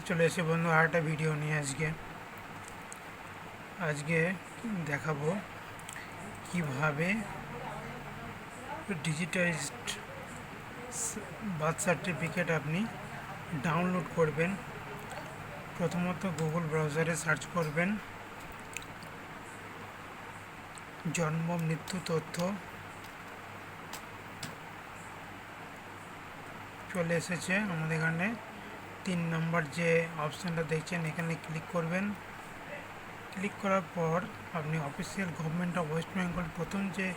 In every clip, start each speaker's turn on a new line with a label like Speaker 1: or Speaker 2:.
Speaker 1: চলে এসে বন্ধু আর একটা ভিডিও নিয়ে আজকে দেখাবো কিভাবে ডিজিটাইজড বার্থ সার্টিফিকেট আপনি ডাউনলোড করবেন। প্রথমত গুগল ব্রাউজারে সার্চ করবেন জন্ম মৃত্যু তথ্য। চলে এসেছে আমাদের এখানে 3 নম্বর যে অপশানটা দেখছেন এখানে ক্লিক করবেন। ক্লিক করার পর আপনি official government of West Bengal প্রথম যে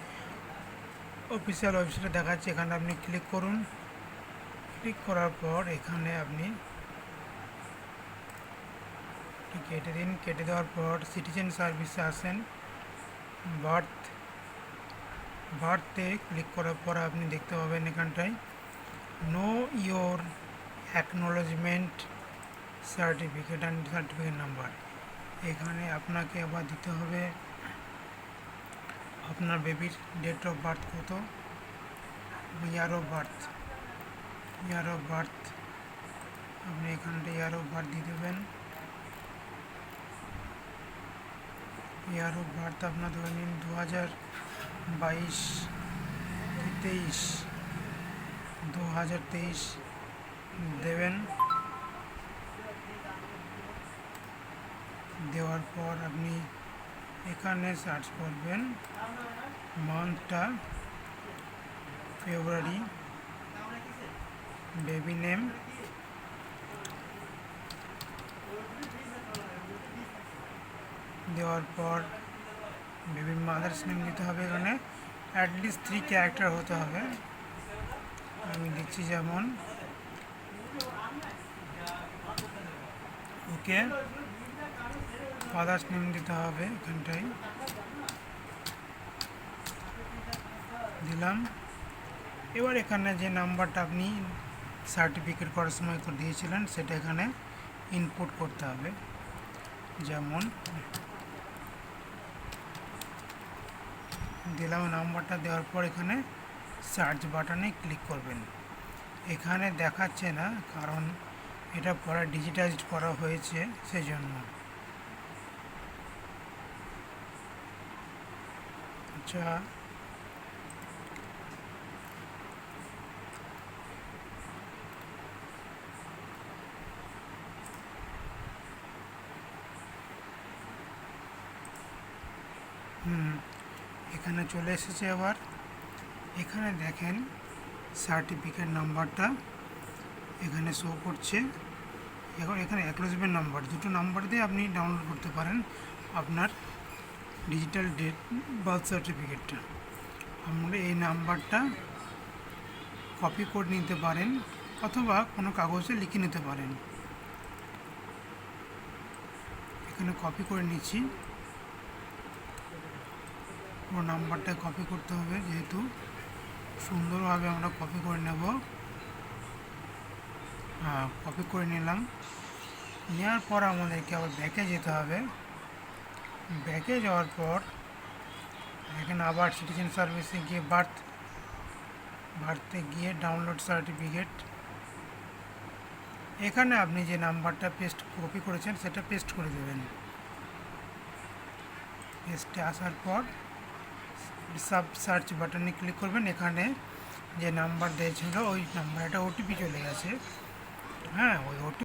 Speaker 1: অফিসিয়াল ওয়েবসাইটে দেখাচ্ছে এখানে আপনি ক্লিক করুন। ক্লিক করার পর এখানে আপনি কেটে দিন। কেটে দেওয়ার পর সিটিজেন সার্ভিসে আসেন। বার্থে ক্লিক করার পর আপনি দেখতে পাবেন এখানটায় know your acknowledgement certificate and certificate number. এখানে আপনাকে আবার দিতে হবে আপনার বেবির ডেট অফ বার্থ কত, ইয়ার অফ বার্থ আপনি এখানটা ইয়ার অফ বার্থ দিয়ে দেবেন। ইয়ার অফ বার্থ আপনার ধরে নিন 2022 দেবেন। দেওয়ার পর আপনি এখানে সার্চ করবেন মান্থটা ফেব্রুয়ারি, বেবি নেম দেওয়ার পর বেবির মাদার্স নেম দিতে হবে। এখানে অ্যাটলিস্ট 3 ক্যারেক্টার হতে হবে। আমি দিচ্ছি যেমন ওকে। ফাদার্স নেম দিতে হবে এখানটায় দিলাম। এবার এখানে যে নাম্বারটা আপনি সার্টিফিকেট করার সময় দিয়েছিলেন সেটা এখানে ইনপুট করতে হবে। যেমন দিলাম নাম্বারটা। দেওয়ার পর এখানে সার্চ বাটনে ক্লিক করবেন। এখানে দেখাচ্ছে না কারণ এটা পরে ডিজিটাইজড করা হয়েছে সেজন্য। আচ্ছা, এখানে চলে এসেছে। আবার এখানে দেখেন সার্টিফিকেট নাম্বারটা এখানে শো করছে। এখন এখানে অ্যাকনোলেজমেন্ট নাম্বার, দুটো নাম্বার দিয়ে আপনি ডাউনলোড করতে পারেন আপনার ডিজিটাল ডেট বার্থ সার্টিফিকেটটা। আমরা এই নাম্বারটা কপি করে নিতে পারেন অথবা কোনো কাগজে লিখে নিতে পারেন। এখানে কপি করে নিচ্ছি। পুরো নাম্বারটা কপি করতে হবে, যেহেতু সুন্দরভাবে আমরা কপি করে নেব। কপি করে নিলাম। নেওয়ার পর আমাদেরকে আবার ব্যাকে যেতে হবে। ব্যাকে যাওয়ার পর এখানে আবার সিটিজেন সার্ভিসে গিয়ে বার্থে গিয়ে ডাউনলোড সার্টিফিকেট, এখানে আপনি যে নাম্বারটা কপি করেছেন সেটা পেস্ট করে দেবেন। পেস্টে আসার পর সার্চ বাটনে ক্লিক করবেন। এখানে যে নাম্বার দিয়েছিল ওই নাম্বার, একটা ওটিপি চলে গেছে। ওই ওটিপি